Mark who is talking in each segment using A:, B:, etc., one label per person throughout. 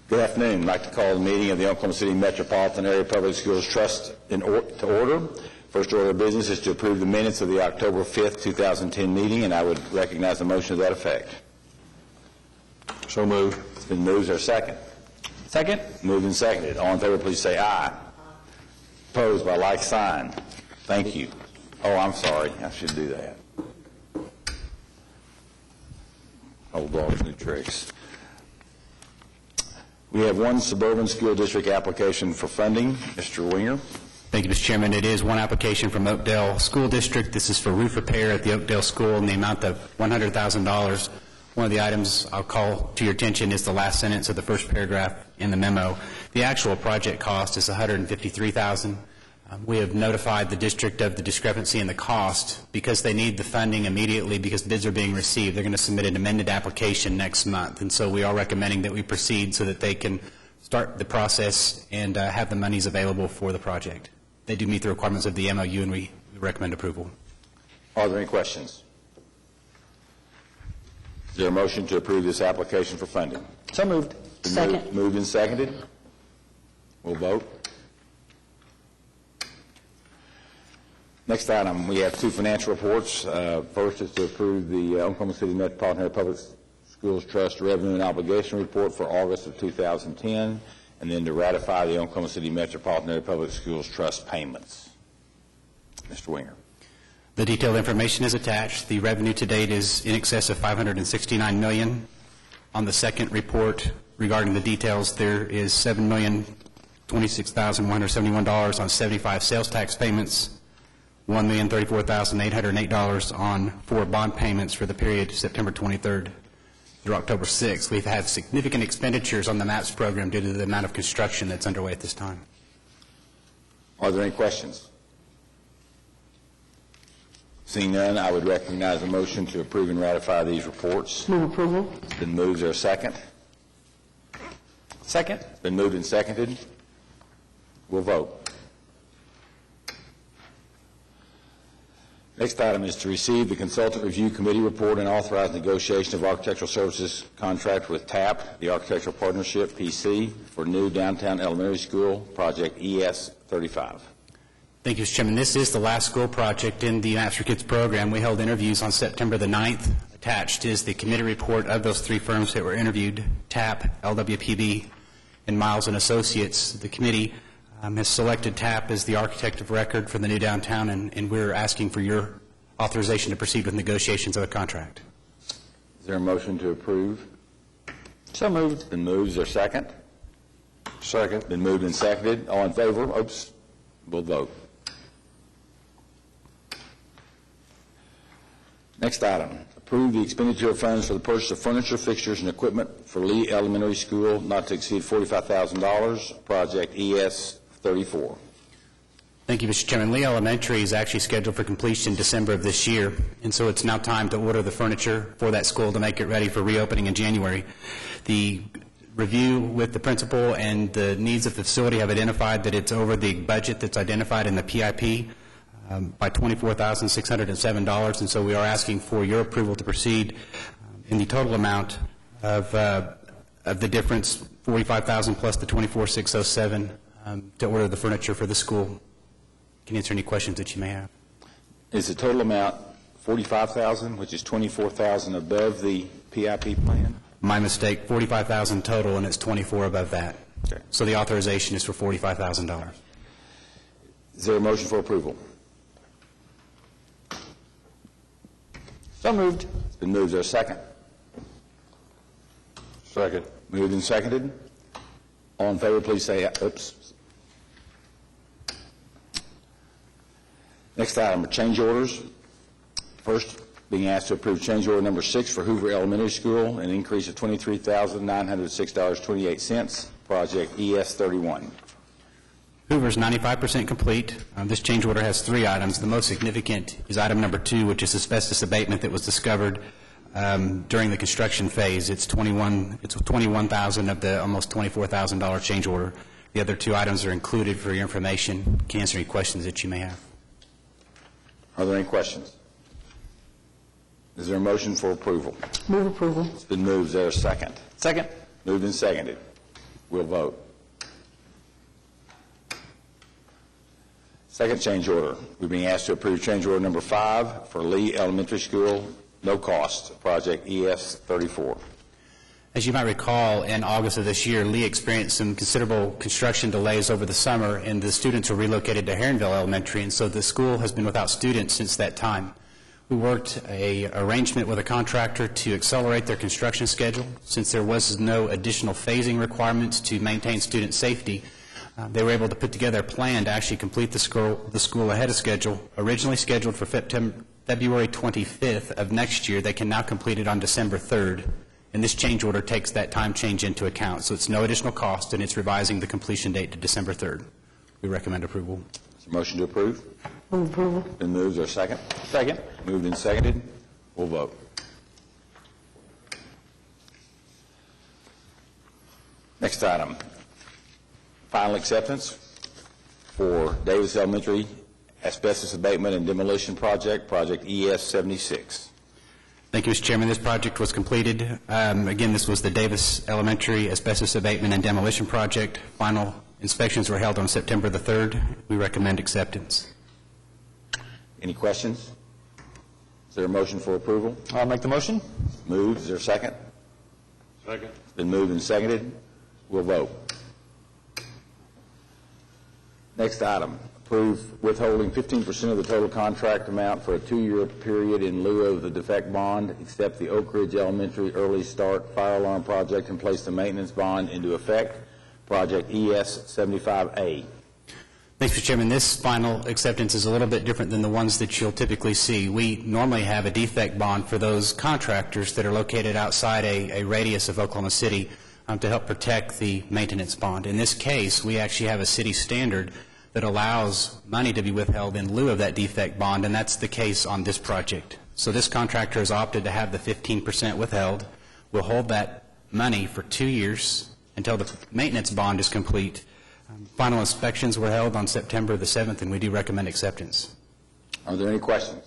A: Good afternoon. I'd like to call the meeting of the Oklahoma City Metropolitan Area Public Schools Trust to order. First order of business is to approve the minutes of the October 5th, 2010 meeting, and I would recognize a motion to that effect.
B: So moved.
A: It's been moved. Is there a second?
B: Second.
A: Moved and seconded. All in favor, please say aye. Opposed by like sign. Thank you. Oh, I'm sorry. I should do that. Old dogs, new tricks. We have one suburban school district application for funding. Mr. Winger.
C: Thank you, Mr. Chairman. It is one application from Oakdale School District. This is for roof repair at the Oakdale School in the amount of $100,000. One of the items I'll call to your attention is the last sentence of the first paragraph in the memo. The actual project cost is $153,000. We have notified the district of the discrepancy in the cost because they need the funding immediately because bids are being received. They're going to submit an amended application next month, and so we are recommending that we proceed so that they can start the process and have the monies available for the project. They do meet the requirements of the MOU, and we recommend approval.
A: Are there any questions? Is there a motion to approve this application for funding?
B: So moved.
D: Second.
A: Moved and seconded. We'll vote. Next item, we have two financial reports. First is to approve the Oklahoma City Metropolitan Area Public Schools Trust Revenue and Obligation Report for August of 2010, and then to ratify the Oklahoma City Metropolitan Area Public Schools Trust payments. Mr. Winger.
C: The detailed information is attached. The revenue to date is in excess of $569 million. On the second report regarding the details, there is $7,026,171 on 75 sales tax payments, $1,034,808 on 4 bond payments for the period September 23rd through October 6th. We've had significant expenditures on the MAPS program due to the amount of construction that's underway at this time.
A: Are there any questions? Seeing none, I would recognize a motion to approve and ratify these reports.
D: Move approval.
A: It's been moved. Is there a second?
B: Second.
A: It's been moved and seconded. We'll vote. Next item is to receive the Consultant Review Committee report and authorize negotiation of architectural services contract with TAP, the Architectural Partnership, PC, for new downtown elementary school, project ES 35.
C: Thank you, Mr. Chairman. This is the last school project in the Maps for Kids program. We held interviews on September the 9th. Attached is the committee report of those 3 firms that were interviewed, TAP, LWPB, and Miles & Associates. The committee has selected TAP as the architect of record for the new downtown, and we're asking for your authorization to proceed with negotiations of a contract.
A: Is there a motion to approve?
B: So moved.
A: It's been moved. Is there a second?
B: Second.
A: Been moved and seconded. All in favor? Oops. We'll vote. Next item. Approve the expenditure of funds for the purchase of furniture, fixtures, and equipment for Lee Elementary School not to exceed $45,000, project ES 34.
C: Thank you, Mr. Chairman. Lee Elementary is actually scheduled for completion December of this year, and so it's now time to order the furniture for that school to make it ready for reopening in January. The review with the principal and the needs of the facility have identified that it's over the budget that's identified in the PIP by $24,607, and so we are asking for your approval to proceed in the total amount of the difference, $45,000 plus the $24,607 to order the furniture for the school. Can answer any questions that you may have.
A: Is the total amount $45,000, which is $24,000 above the PIP plan?
C: My mistake, $45,000 total, and it's $24,000 above that.
A: Okay.
C: So the authorization is for $45,000.
A: Is there a motion for approval?
B: So moved.
A: It's been moved. Is there a second?
B: Second.
A: Moved and seconded. All in favor, please say oops. Next item are change orders. First, being asked to approve change order number 6 for Hoover Elementary School, an increase of $23,906.28, project ES 31.
C: Hoover is 95% complete. This change order has 3 items. The most significant is item number 2, which is asbestos abatement that was discovered during the construction phase. It's $21,000 of the almost $24,000 change order. The other 2 items are included for your information. Can answer any questions that you may have.
A: Are there any questions? Is there a motion for approval?
D: Move approval.
A: It's been moved. Is there a second?
B: Second.
A: Moved and seconded. We'll vote. Second change order. We're being asked to approve change order number 5 for Lee Elementary School, no cost, project ES 34.
C: As you might recall, in August of this year, Lee experienced some considerable construction delays over the summer, and the students were relocated to Heronville Elementary, and so the school has been without students since that time. We worked an arrangement with a contractor to accelerate their construction schedule. Since there was no additional phasing requirements to maintain student safety, they were able to put together a plan to actually complete the school ahead of schedule. Originally scheduled for February 25th of next year, they can now complete it on December 3rd. And this change order takes that time change into account. So it's no additional cost, and it's revising the completion date to December 3rd. We recommend approval.
A: Is there a motion to approve?
B: Move approval.
A: Been moved. Is there a second?
B: Second.
A: Moved and seconded. We'll vote. Next item. Final acceptance for Davis Elementary asbestos abatement and demolition project, project ES 76.
C: Thank you, Mr. Chairman. This project was completed. Again, this was the Davis Elementary asbestos abatement and demolition project. Final inspections were held on September the 3rd. We recommend acceptance.
A: Any questions? Is there a motion for approval?
B: I'll make the motion.
A: Moved. Is there a second?
B: Second.
A: It's been moved and seconded. We'll vote. Next item, approve withholding 15% of the total contract amount for a 2-year period in lieu of the defect bond, except the Oak Ridge Elementary Early Start Fire Alarm Project, and place the maintenance bond into effect, project ES 75A.
C: Thanks, Mr. Chairman. This final acceptance is a little bit different than the ones that you'll typically see. We normally have a defect bond for those contractors that are located outside a radius of Oklahoma City to help protect the maintenance bond. In this case, we actually have a city standard that allows money to be withheld in lieu of that defect bond, and that's the case on this project. So this contractor has opted to have the 15% withheld. We'll hold that money for 2 years until the maintenance bond is complete. Final inspections were held on September the 7th, and we do recommend acceptance.
A: Are there any questions?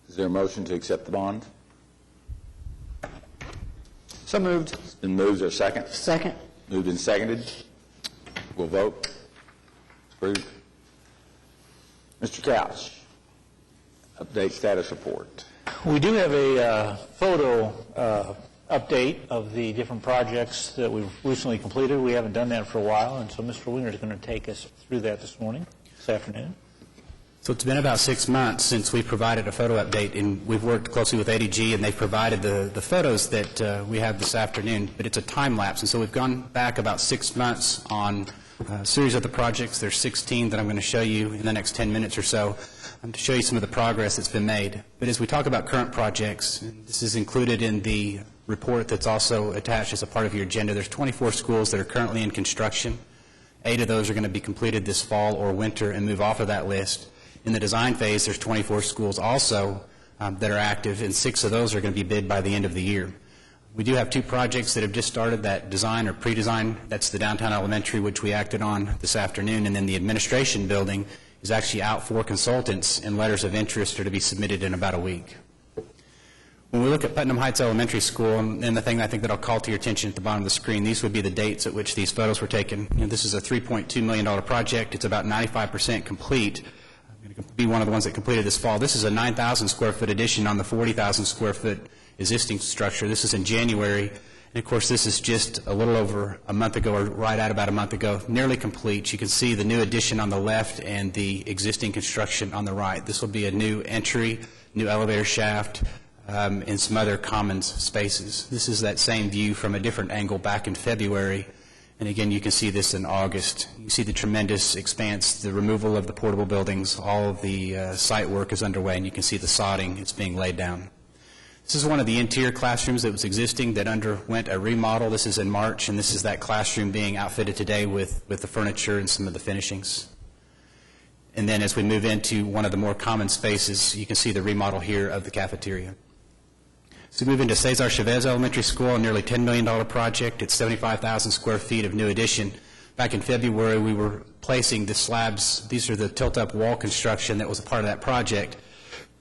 A: Is there a motion to accept the bond?
B: So moved.
A: It's been moved. Is there a second?
B: Second.
A: Moved and seconded. We'll vote. Approved. Mr. Couch, update status report.
D: We do have a photo update of the different projects that we've recently completed. We haven't done that for a while, and so Mr. Wiener is going to take us through that this afternoon.
C: So it's been about 6 months since we provided a photo update, and we've worked closely with ADG, and they've provided the photos that we have this afternoon, but it's a time lapse, and so we've gone back about 6 months on a series of the projects. There's 16 that I'm going to show you in the next 10 minutes or so to show you some of the progress that's been made. But as we talk about current projects, this is included in the report that's also attached as a part of your agenda. There's 24 schools that are currently in construction. 8 of those are going to be completed this fall or winter and move off of that list. In the design phase, there's 24 schools also that are active, and 6 of those are going to be bid by the end of the year. We do have 2 projects that have just started that design or pre-design. That's the downtown elementary, which we acted on this afternoon, and then the administration building is actually out for consultants, and letters of interest are to be submitted in about a week. When we look at Putnam Heights Elementary School, and the thing I think that I'll call to your attention at the bottom of the screen, these would be the dates at which these photos were taken. This is a $3.2 million project. It's about 95% complete. I'm going to be one of the ones that completed this fall. This is a 9,000 square foot addition on the 40,000 square foot existing structure. This is in January, and of course this is just a little over a month ago, or right at about a month ago, nearly complete. You can see the new addition on the left and the existing construction on the right. This will be a new entry, new elevator shaft, and some other commons spaces. This is that same view from a different angle back in February, and again you can see this in August. You see the tremendous expanse, the removal of the portable buildings, all of the site work is underway, and you can see the sodding, it's being laid down. This is one of the interior classrooms that was existing that underwent a remodel. This is in March, and this is that classroom being outfitted today with the furniture and some of the finishings. And then as we move into one of the more common spaces, you can see the remodel here of the cafeteria. So we move into Cesar Chavez Elementary School, a nearly $10 million project. It's 75,000 square feet of new addition. Back in February, we were placing the slabs. These are the tilt-up wall construction that was a part of that project.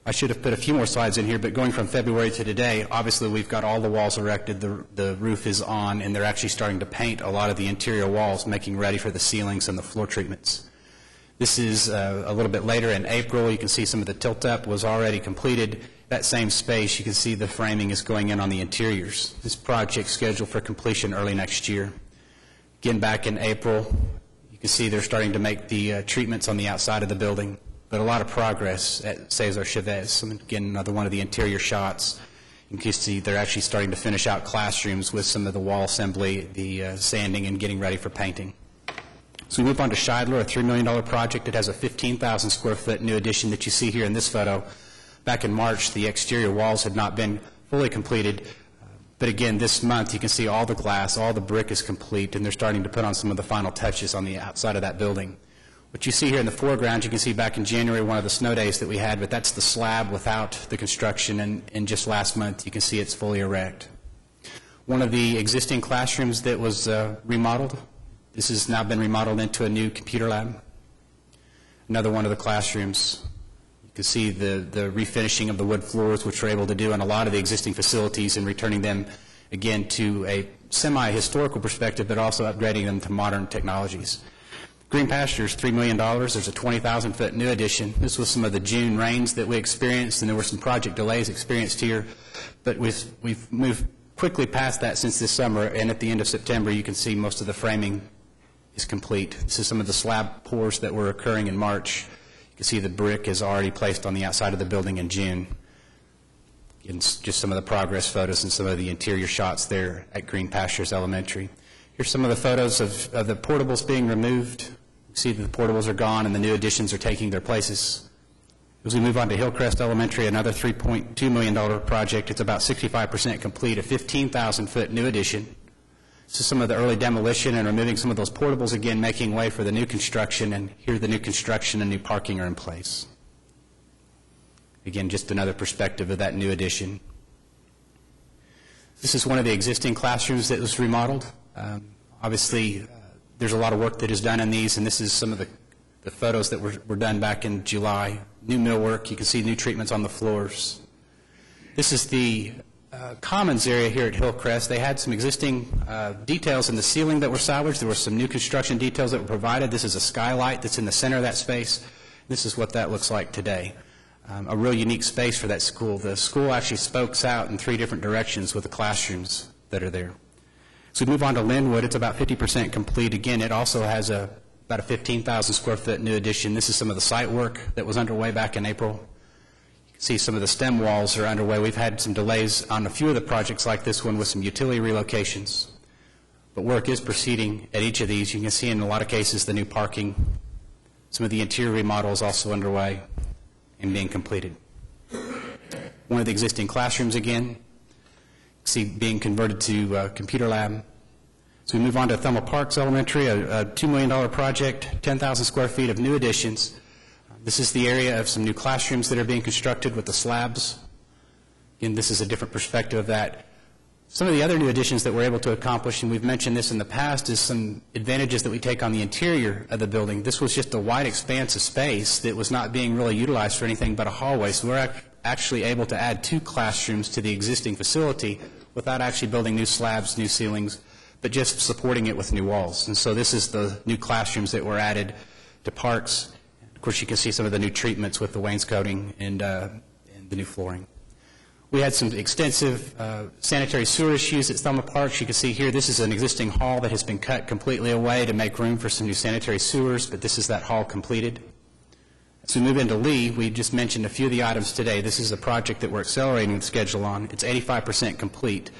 C: I should have put a few more slides in here, but going from February to today, obviously we've got all the walls erected, the roof is on, and they're actually starting to paint a lot of the interior walls, making ready for the ceilings and the floor treatments. This is a little bit later in April. You can see some of the tilt-up was already completed. That same space, you can see the framing is going in on the interiors. This project's scheduled for completion early next year. Again, back in April, you can see they're starting to make the treatments on the outside of the building. But a lot of progress at Cesar Chavez. And again, another one of the interior shots. You can see they're actually starting to finish out classrooms with some of the wall assembly, the sanding, and getting ready for painting. So we move on to Scheidler, a $3 million project. It has a 15,000 square foot new addition that you see here in this photo. Back in March, the exterior walls had not been fully completed. But again, this month, you can see all the glass, all the brick is complete, and they're starting to put on some of the final touches on the outside of that building. What you see here in the foreground, you can see back in January, one of the snow days that we had, but that's the slab without the construction, and just last month, you can see it's fully erect. One of the existing classrooms that was remodeled, this has now been remodeled into a new computer lab. Another one of the classrooms, you can see the refinishing of the wood floors, which we're able to do in a lot of the existing facilities and returning them, again, to a semi-historical perspective, but also upgrading them to modern technologies. Green Pastures, $3 million. There's a 20,000-foot new addition. This was some of the June rains that we experienced, and there were some project delays experienced here. But we've moved quickly past that since this summer, and at the end of September, you can see most of the framing is complete. This is some of the slab pours that were occurring in March. You can see the brick is already placed on the outside of the building in June. And just some of the progress photos and some of the interior shots there at Green Pastures Elementary. Here's some of the photos of the portables being removed. You see that the portables are gone and the new additions are taking their places. As we move on to Hillcrest Elementary, another $3.2 million project. It's about 65% complete, a 15,000-foot new addition. This is some of the early demolition and removing some of those portables, again, making way for the new construction, and here the new construction and new parking are in place. Again, just another perspective of that new addition. This is one of the existing classrooms that was remodeled. Obviously, there's a lot of work that is done in these, and this is some of the photos that were done back in July. New millwork, you can see new treatments on the floors. This is the commons area here at Hillcrest. They had some existing details in the ceiling that were salvaged. There were some new construction details that were provided. This is a skylight that's in the center of that space. This is what that looks like today. A real unique space for that school. The school actually spokes out in 3 different directions with the classrooms that are there. So we move on to Linwood. It's about 50% complete. Again, it also has about a 15,000 square foot new addition. This is some of the site work that was underway back in April. You can see some of the stem walls are underway. We've had some delays on a few of the projects like this one with some utility relocations. But work is proceeding at each of these. You can see in a lot of cases the new parking. Some of the interior remodels also underway and being completed. One of the existing classrooms again, see being converted to a computer lab. So we move on to Thelma Parks Elementary, a $2 million project, 10,000 square feet of new additions. This is the area of some new classrooms that are being constructed with the slabs. Again, this is a different perspective of that. Some of the other new additions that we're able to accomplish, and we've mentioned this in the past, is some advantages that we take on the interior of the building. This was just a wide expanse of space that was not being really utilized for anything but a hallway. So we're actually able to add 2 classrooms to the existing facility without actually building new slabs, new ceilings, but just supporting it with new walls. And so this is the new classrooms that were added to Parks. Of course, you can see some of the new treatments with the wainscoting and the new flooring. We had some extensive sanitary sewer issues at Thelma Parks. You can see here this is an existing hall that has been cut completely away to make room for some new sanitary sewers, but this is that hall completed. As we move into Lee, we just mentioned a few of the items today. This is a project that we're accelerating the schedule on. It's 85% complete.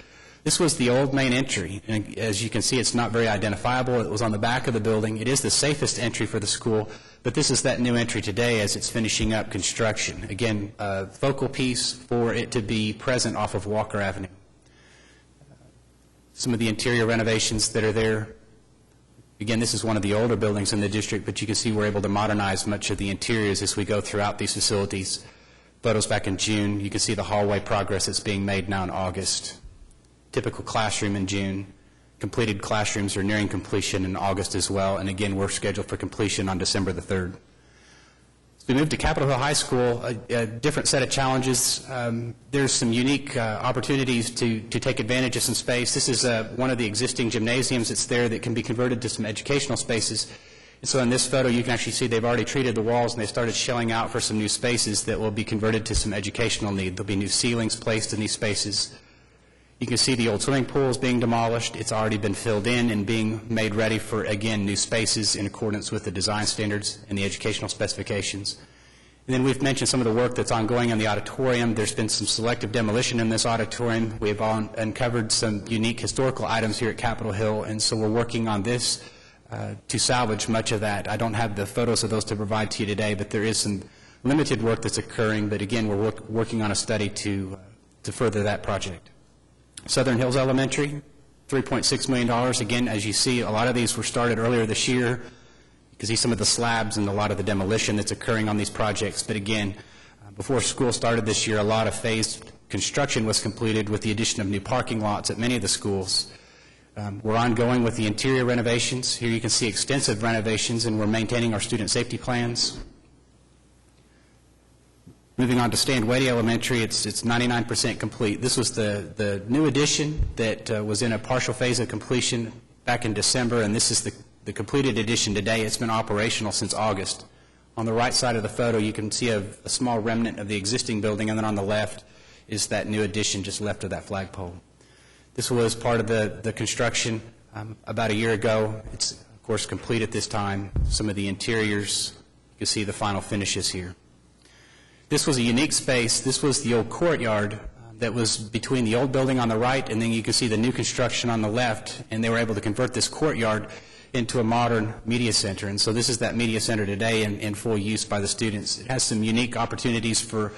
C: This was the old main entry, and as you can see, it's not very identifiable. It was on the back of the building. It is the safest entry for the school, but this is that new entry today as it's finishing up construction. Again, a focal piece for it to be present off of Walker Avenue. Some of the interior renovations that are there. Again, this is one of the older buildings in the district, but you can see we're able to modernize much of the interiors as we go throughout these facilities. Photos back in June. You can see the hallway progress that's being made now in August. Typical classroom in June. Completed classrooms are nearing completion in August as well. And again, we're scheduled for completion on December the 3rd. We moved to Capitol Hill High School, a different set of challenges. There's some unique opportunities to take advantage of some space. This is one of the existing gymnasiums that's there that can be converted to some educational spaces. And so in this photo, you can actually see they've already treated the walls and they started shelling out for some new spaces that will be converted to some educational need. There'll be new ceilings placed in these spaces. You can see the old swimming pool is being demolished. It's already been filled in and being made ready for, again, new spaces in accordance with the design standards and the educational specifications. And then we've mentioned some of the work that's ongoing in the auditorium. There's been some selective demolition in this auditorium. We've uncovered some unique historical items here at Capitol Hill, and so we're working on this to salvage much of that. I don't have the photos of those to provide to you today, but there is some limited work that's occurring. But again, we're working on a study to further that project. Southern Hills Elementary, $3.6 million. Again, as you see, a lot of these were started earlier this year. You can see some of the slabs and a lot of the demolition that's occurring on these projects. But again, before school started this year, a lot of phased construction was completed with the addition of new parking lots at many of the schools. We're ongoing with the interior renovations. Here you can see extensive renovations, and we're maintaining our student safety plans. Moving on to Stand-Wady Elementary, it's 99% complete. This was the new addition that was in a partial phase of completion back in December, and this is the completed addition today. It's been operational since August. On the right side of the photo, you can see a small remnant of the existing building, and then on the left is that new addition just left of that flagpole. This was part of the construction about a year ago. It's, of course, complete at this time. Some of the interiors, you can see the final finishes here. This was a unique space. This was the old courtyard that was between the old building on the right, and then you can see the new construction on the left, and they were able to convert this courtyard into a modern media center. And so this is that media center today in full use by the students. It has some unique opportunities for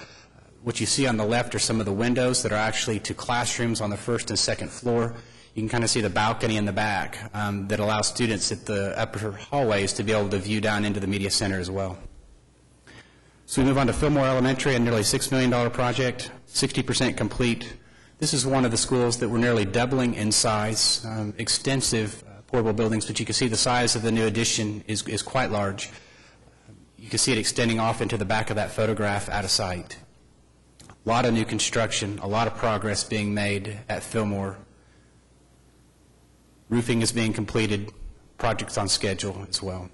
C: what you see on the left are some of the windows that are actually to classrooms on the first and second floor. You can kind of see the balcony in the back that allows students at the upper hallways to be able to view down into the media center as well. So we move on to Fillmore Elementary, a nearly $6 million project, 60% complete. This is one of the schools that were nearly doubling in size, extensive portable buildings, but you can see the size of the new addition is quite large. You can see it extending off into the back of that photograph out of sight. A lot of new construction, a lot of progress being made at Fillmore. Roofing is being completed, projects on schedule as well.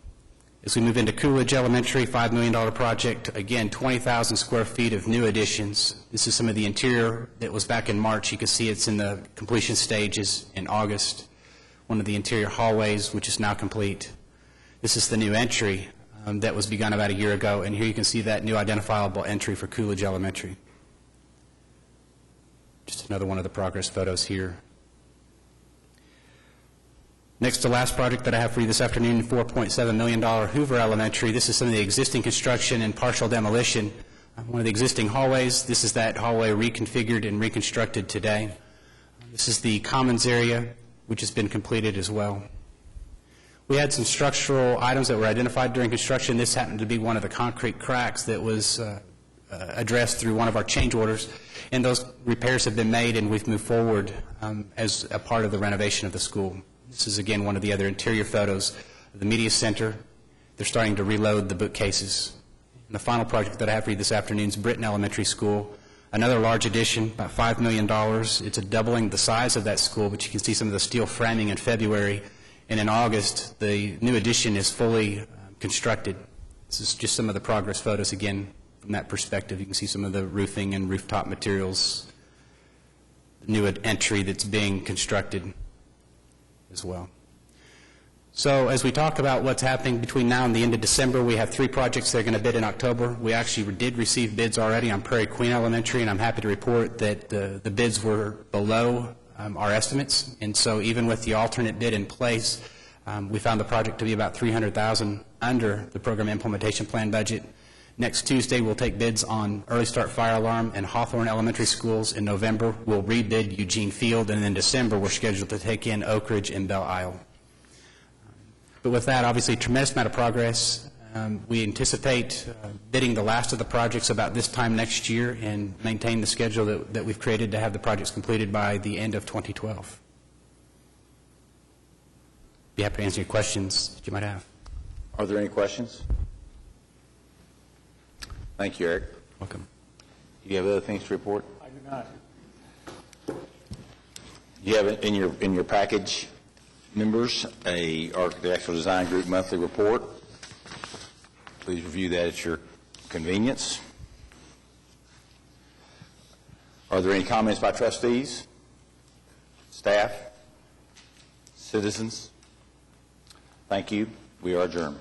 C: As we move into Coolidge Elementary, $5 million project, again, 20,000 square feet of new additions. This is some of the interior that was back in March. You can see it's in the completion stages in August. One of the interior hallways, which is now complete. This is the new entry that was begun about a year ago, and here you can see that new identifiable entry for Coolidge Elementary. Just another one of the progress photos here. Next to last project that I have for you this afternoon, $4.7 million Hoover Elementary. This is some of the existing construction and partial demolition. One of the existing hallways. This is that hallway reconfigured and reconstructed today. This is the commons area, which has been completed as well. We had some structural items that were identified during construction. This happened to be one of the concrete cracks that was addressed through one of our change orders, and those repairs have been made, and we've moved forward as a part of the renovation of the school. This is, again, one of the other interior photos of the media center. They're starting to reload the bookcases. And the final project that I have for you this afternoon is Britton Elementary School, another large addition, about $5 million. It's a doubling the size of that school, but you can see some of the steel framing in February, and in August, the new addition is fully constructed. This is just some of the progress photos, again, from that perspective. You can see some of the roofing and rooftop materials, the new entry that's being constructed as well. So as we talk about what's happening between now and the end of December, we have 3 projects that are going to bid in October. We actually did receive bids already on Prairie Queen Elementary, and I'm happy to report that the bids were below our estimates. And so even with the alternate bid in place, we found the project to be about $300,000 under the program implementation plan budget. Next Tuesday, we'll take bids on Early Start Fire Alarm and Hawthorne Elementary Schools. In November, we'll rebid Eugene Field, and in December, we're scheduled to take in Oak Ridge and Belle Isle. But with that, obviously, a tremendous amount of progress. We anticipate bidding the last of the projects about this time next year and maintain the schedule that we've created to have the projects completed by the end of 2012. Be happy to answer any questions that you might have.
A: Are there any questions? Thank you, Eric.
C: Welcome.
A: Do you have other things to report?
D: I do not.
A: You have it in your package, members, a Architectural Design Group monthly report. Please review that at your convenience. Are there any comments by trustees, staff, citizens? Thank you. We are adjourned.